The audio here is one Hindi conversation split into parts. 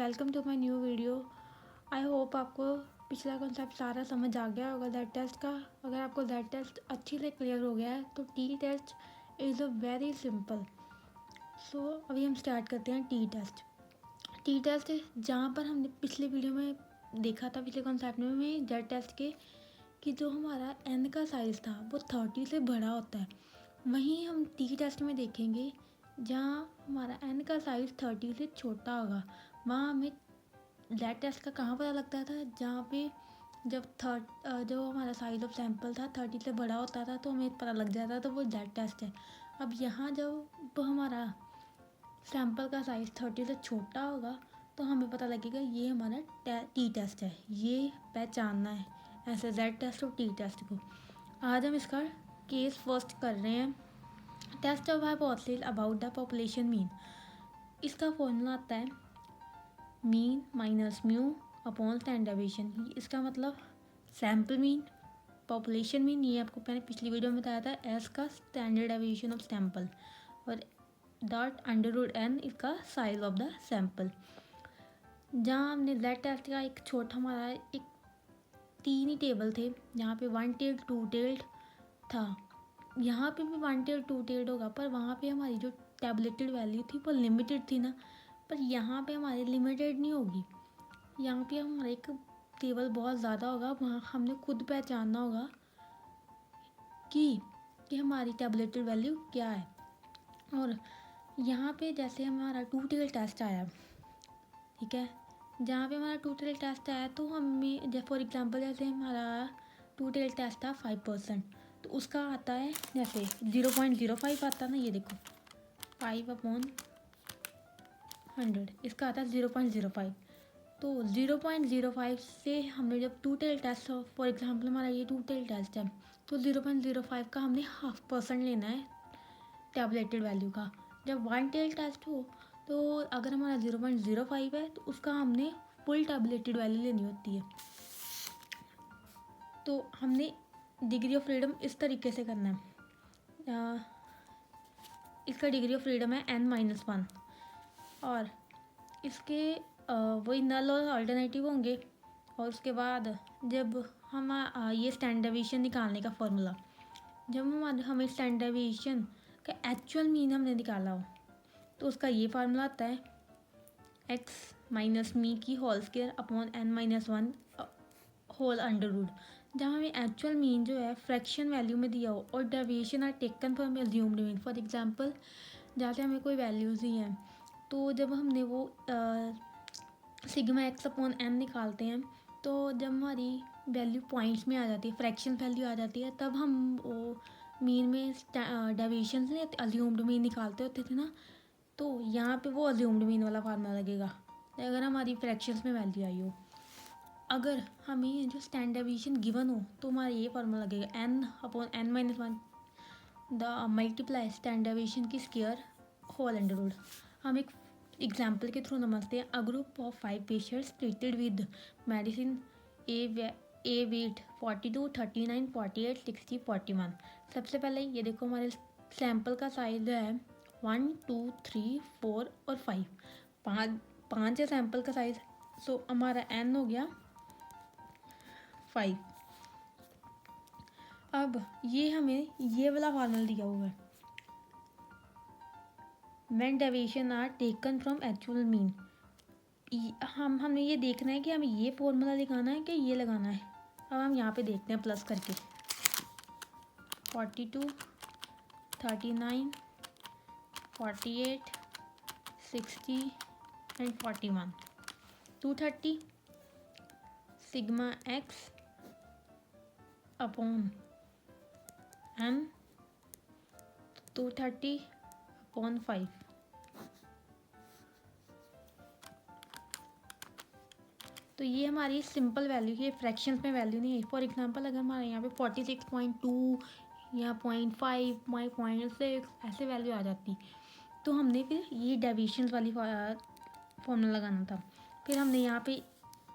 Welcome to my new video. I hope आपको पिछला कॉन्सेप्ट सारा समझ आ गया होगा दैट टेस्ट का। अगर आपको दैट टेस्ट अच्छी से क्लियर हो गया है तो T test is a very simple. So अभी हम स्टार्ट करते हैं टी टेस्ट। टी टेस्ट जहाँ पर हमने पिछले वीडियो में देखा था, पिछले कॉन्सेप्ट में जेड टेस्ट के कि जो हमारा एन का साइज़ था वो 30 से बड़ा होता है, वहीं हम टी टेस्ट में देखेंगे जहाँ हमारा एन का साइज़ 30 से छोटा होगा। वहाँ हमें जेड टेस्ट का कहाँ पता लगता था, जहाँ पे जब जो हमारा साइज़ ऑफ सैंपल था 30 से बड़ा होता था तो हमें पता लग जाता था तो वो जेड टेस्ट है। अब यहाँ जब हमारा सैंपल का साइज़ 30 से छोटा होगा तो हमें पता लगेगा ये हमारा टी टेस्ट है, ये पहचानना है ऐसे जेड टेस्ट और टी टेस्ट को। आज हम इसका केस फर्स्ट कर रहे हैं, test of hypothesis about the population mean. इसका फॉर्मूला आता है mean minus mu upon standard deviation. इसका मतलब सैम्पल मीन, पॉपुलेशन मीन, ये आपको मैंने पिछली वीडियो में बताया था, एस का स्टैंडर्ड डेविएशन ऑफ सैंपल, और डॉट अंडर रूट एन इसका साइज ऑफ द सैंपल। जहाँ हमने जेड टेस्ट का एक छोटा हमारा एक 3 ही टेबल थे, जहाँ पे 1 टेल्ड 2 टेल्ड था, यहाँ पे भी 1 टेल्ड 2 टेल्ड होगा, पर वहाँ पे हमारी जो टैबलेटेड वैल्यू थी वो लिमिटेड थी ना, पर यहाँ पे हमारी लिमिटेड नहीं होगी। यहाँ पे हमारा एक टेबल बहुत ज़्यादा होगा, वहाँ हमने खुद पहचानना होगा कि हमारी टैबलेटेड वैल्यू क्या है। और यहाँ पे जैसे हमारा 2 टेल टेस्ट आया, ठीक है, जहाँ पे हमारा 2 टेल टेस्ट आया तो हमें जैसे फॉर एग्जांपल जैसे हमारा 2 टेल टेस्ट था 5%, तो उसका आता है जैसे 0.05 आता है ना, ये देखो 5/100, इसका आता है 0.05। तो 0.05 से हमने जब 2 टेल टेस्ट, फॉर एग्जांपल हमारा ये 2 टेल टेस्ट है, तो 0.05 का हमने 0.5% लेना है टैबलेटेड वैल्यू का। जब 1 टेल टेस्ट हो तो अगर हमारा 0.05 है तो उसका हमने फुल टैबलेटेड वैल्यू लेनी होती है। तो हमने डिग्री ऑफ फ्रीडम इस तरीके से करना है, इसका डिग्री ऑफ फ्रीडम है n-1, और इसके वही नल और अल्टरनेटिव होंगे। और उसके बाद जब हम ये स्टैंडर्ड डेविएशन निकालने का फॉर्मूला, जब हमें स्टैंडर्ड डेविएशन का एक्चुअल मीन हमने निकाला हो तो उसका ये फार्मूला आता है x माइनस मी की whole square upon n-1 whole under root. जब हमें एक्चुअल मीन जो है फ्रैक्शन वैल्यू में दिया हो और deviation are taken from assumed mean, for example जैसे हमें कोई वैल्यूज़ ही हैं तो जब हमने वो सिग्मा एक्स अपॉन एन निकालते हैं तो जब हमारी वैल्यू पॉइंट्स में आ जाती है, फ्रैक्शन वैल्यू आ जाती है, तब हम वो मीन में डेविएशन से अज्यूम्ड मीन निकालते होते थे ना, तो यहाँ पे वो अज्यूम्ड मीन वाला फार्मूला लगेगा अगर हमारी फ्रैक्शंस में वैल्यू आई हो। अगर हमें जो स्टैंडर्ड डेविएशन गिवन हो तो हमारा ये फार्मूला लगेगा n upon n-1 the multiply standard deviation की स्क्वायर होल अंडर रूट। हम एक एग्जाम्पल के थ्रू समझते हैं। A group of 5 patients treated with medicine A weight 42, 39, 48, 60, 41। सबसे पहले ये देखो हमारे सैंपल का साइज है 1, 2, 3, 4 और 5, पाँच है सैंपल का साइज। सो हमारा n हो गया 5। अब ये हमें ये वाला फार्मूला दिया हुआ है when deviation are taken from actual mean. हमने ये देखना है कि हमें ये फॉर्मूला लगाना है कि ये लगाना है। अब हम यहाँ पे देखते हैं प्लस करके 42, 39, 48, 60 and 41। 230 sigma X upon N, 230 upon 5। तो ये हमारी सिंपल वैल्यू है, फ्रैक्शंस में वैल्यू नहीं है। फॉर एग्जांपल अगर हमारे यहाँ पे 46.2 या 0.5, 0.6 ऐसे वैल्यू आ जाती तो हमने फिर ये डेविएशंस वाली फॉर्मूला लगाना था। फिर हमने यहाँ पे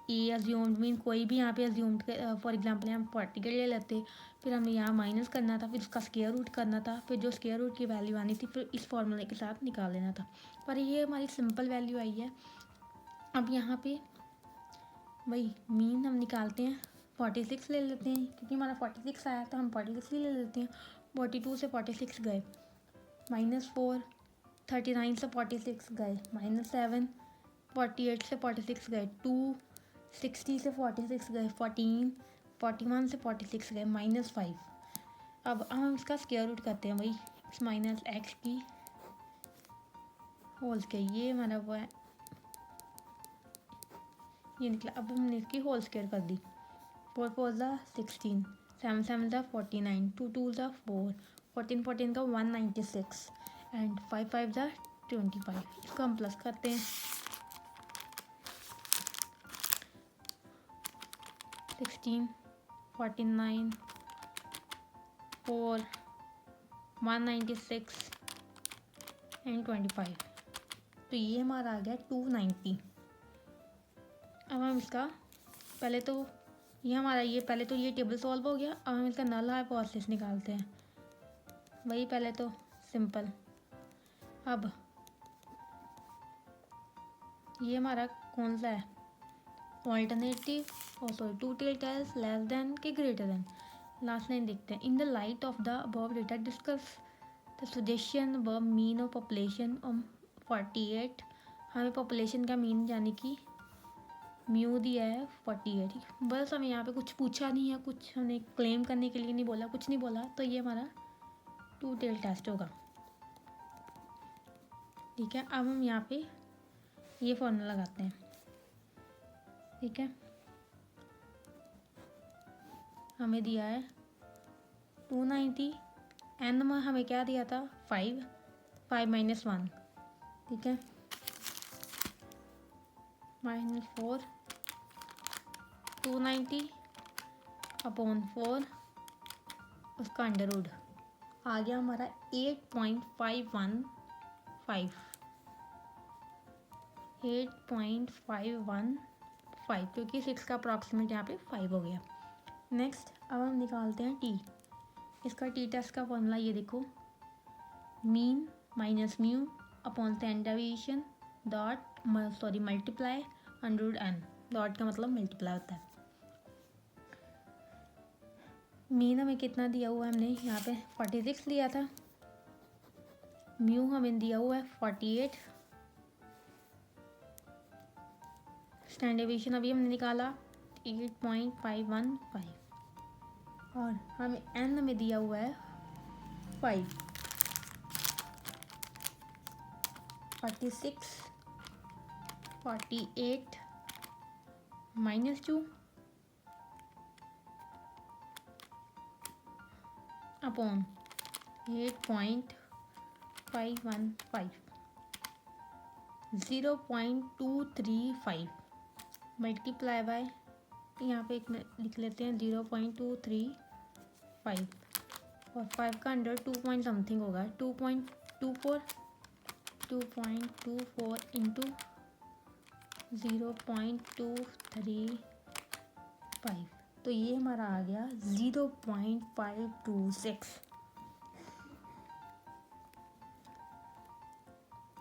ए अज्यूम्ड मीन कोई भी यहाँ पे अज्यूम्ड, फॉर एग्जांपल हम पार्टिकल ले लेते, फिर हमें यहाँ माइनस करना था, फिर उसका स्क्वायर रूट करना था, फिर जो स्क्वायर रूट की वैल्यू आनी थी फिर इस फॉर्मूले के साथ निकाल लेना था। पर ये हमारी सिंपल वैल्यू आई है। अब यहाँ पे वही मीन हम निकालते हैं, 46 ले लेते हैं क्योंकि हमारा 46 आया तो हम 46 ही ले लेते हैं। 42 से 46 गए, -4, 39 से 46 गए, -7, 48 से 46 गए, 2, 60 से 46 गए, 14, 41 से 46 गए, -5। अब हम इसका स्क्वायर रूट करते हैं, वही माइनस एक्स की होल स्क्वायर, ये हमारा वो है, ये निकला। अब हमने इसकी होल स्क्वायर कर दी, 4 4 ज़ा 16, 7 7 ज़ा 49, 2 2 ज़ा 4, 14 14 का 196 एंड 5 5 ज़ा 25। इसको हम प्लस करते हैं, 16, 49, 4, 196 एंड 25। तो ये हमारा आ गया 290। अब हम इसका पहले तो ये हमारा ये पहले तो ये टेबल सॉल्व हो गया। अब हम इसका नल हाइपोथेसिस निकालते हैं, वही पहले तो सिंपल। अब ये हमारा कौन सा है, alternative, sorry two tail tails less than के ग्रेटर देन। लास्ट लाइन देखते हैं, in the light of the above data discuss the suggestion above mean of population of 48। हमें पॉपुलेशन का मीन यानी कि म्यू दिया है 48। बस हमें यहाँ पे कुछ पूछा नहीं है, कुछ हमने क्लेम करने के लिए नहीं बोला, कुछ नहीं बोला, तो ये हमारा टू टेल टेस्ट होगा। ठीक है, अब हम यहाँ पे ये फॉर्मूला लगाते हैं। ठीक है, हमें दिया है 290, एन में हमें क्या दिया था 5, 5 - 1। ठीक है, -4, 290 अपॉन 4, उसका अंडर रूट आ गया हमारा 8.515, 8.515, क्योंकि 6 का अप्रॉक्सीमेट यहाँ पे 5 हो गया। नेक्स्ट अब हम निकालते हैं टी। इसका टी टेस्ट का फॉर्मूला ये देखो, mean minus mu upon standard deviation dot multiply √n। Dot का मतलब मल्टीप्लाई होता है। मीन हमें कितना दिया हुआ है, हमने यहाँ पे 46 लिया था, म्यू हमें दिया हुआ है 48, स्टैंडर्ड डेविएशन अभी हमने निकाला 8.515, और हमें एन हमें दिया हुआ है 5, 46, 48 -2 अपॉन 8.515, 0.235 मल्टीप्लाई बाय, यहाँ पे एक लिख लेते हैं 0.235, और 5 का अंडर 2 पॉइंट समथिंग होगा, 2.24 इंटू 0.235, तो ये हमारा आ गया 0.526।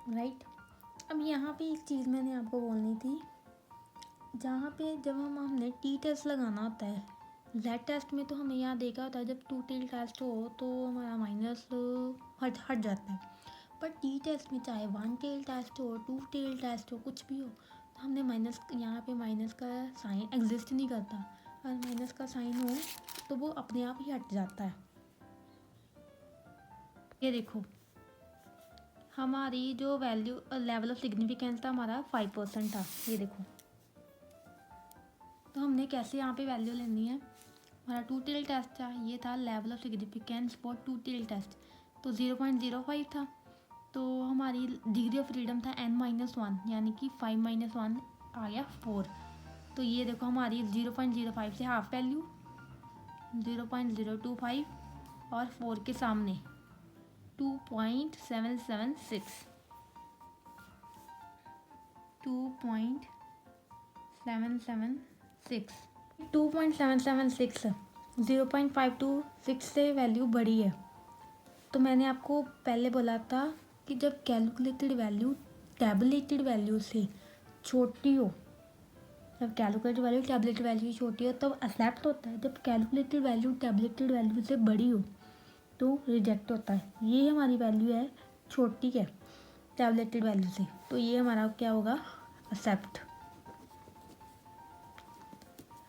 राइट। अब यहाँ पे एक चीज़ मैंने आपको बोलनी थी, जहाँ पे जब हमने टी टेस्ट लगाना होता है, जेड टेस्ट में तो हमें यहाँ देखा होता है जब टू टेल टेस्ट हो तो हमारा माइनस हट जाता है, पर टी टेस्ट में चाहे 1 टेल टेस्ट हो, 2 टेल टेस्ट हो, कुछ भी हो, तो हमने माइनस, यहाँ पे माइनस का साइन एग्जिस्ट नहीं करता। अगर माइनस का साइन हो तो वो अपने आप ही हट जाता है। ये देखो, हमारी जो वैल्यू लेवल ऑफ सिग्निफिकेंस था हमारा 5% था, ये देखो। तो हमने कैसे यहाँ पे वैल्यू लेनी है, हमारा टू टेल टेस्ट था, ये था level of significance for two tail test, तो 0.05 था, तो हमारी डिग्री ऑफ फ्रीडम था n-1, यानी कि 5 - 1 आ गया 4। तो ये देखो हमारी 0.05 से हाफ वैल्यू 0.025 और 4 के सामने 2.776, 2.776, 0.526 से वैल्यू बड़ी है। तो मैंने आपको पहले बोला था कि जब कैलकुलेटेड वैल्यू टैबुलेटेड वैल्यू से छोटी हो, जब कैलकुलेटेड वैल्यू टैबलेटेड वैल्यू छोटी हो तब एक्सेप्ट होता है, जब कैलकुलेटेड वैल्यू टैबलेटेड वैल्यू से बड़ी हो तो रिजेक्ट होता है। ये हमारी वैल्यू है छोटी है टैबलेटेड वैल्यू से, तो ये हमारा क्या होगा, एक्सेप्ट।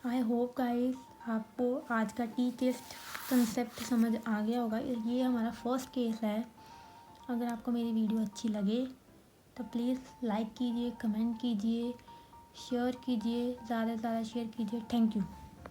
आई होप गाइस आपको आज का टी टेस्ट कंसेप्ट समझ आ गया होगा। ये हमारा फर्स्ट केस है। अगर आपको मेरी वीडियो अच्छी लगे तो प्लीज़ लाइक कीजिए, कमेंट कीजिए, शेयर कीजिए, ज़्यादा से ज़्यादा शेयर कीजिए। Thank you.